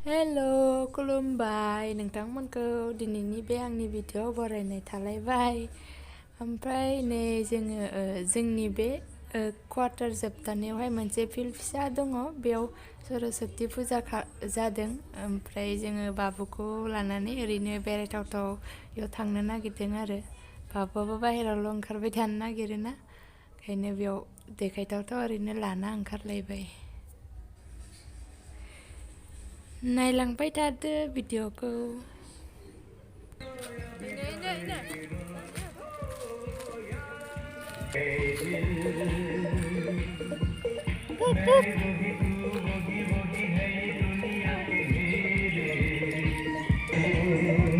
Hello, खुलुमबाय नोंथांमोनखौ दिनैनि बे आंनि भिडिअ बरायनाय थालायबाय। ओमफ्राय नै जोंनि बे क्वार्टार जोबथानायावहाय मोनसे फिल्ड फिसा दङ, बेयाव सरस्वती फुजा जादों। ओमफ्राय जोङो बाबुखौ लानानै ओरैनो बेरायथावथाव बेयाव थांनो नागिरदों आरो बाबुआबो बाहेरायावल' ओंखारबाय थानो नागिरोना, ओंखायनो बेयाव देखायथावथाव ओरैनो लाना ओंखारलायबाय। नायलांबाय थादो भिडिअखौ।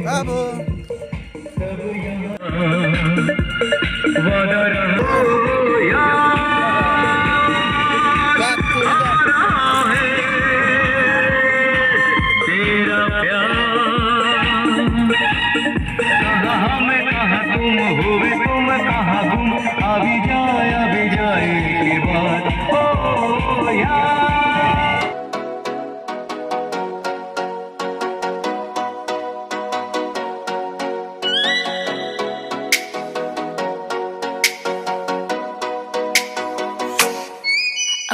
Babu.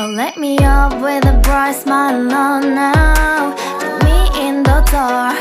Oh, let me up with a bright smile on now. Put me in the dark.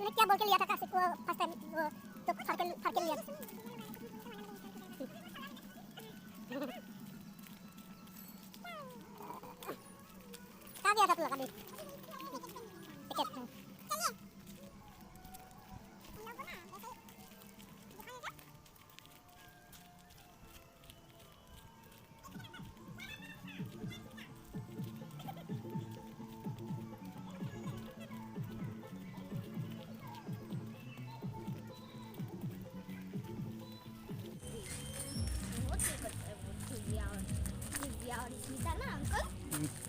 तूने क्या बोल के लिया था काशिफ को फर्स्ट टाइम तो फाड़ के लिया कहाँ गया था तू अभी टिकट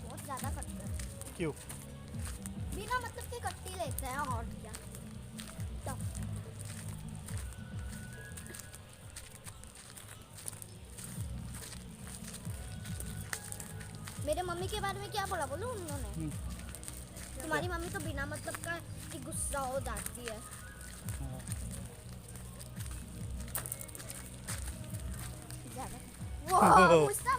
बहुत ज्यादा कटता है। क्यों? बिना मतलब के कट्टी लेते हैं और क्या तो मेरे मम्मी के बारे में क्या बोला बोलूं उन्होंने? तुम्हारी मम्मी तो बिना मतलब का गुस्सा हो जाती है। वो मुस्ता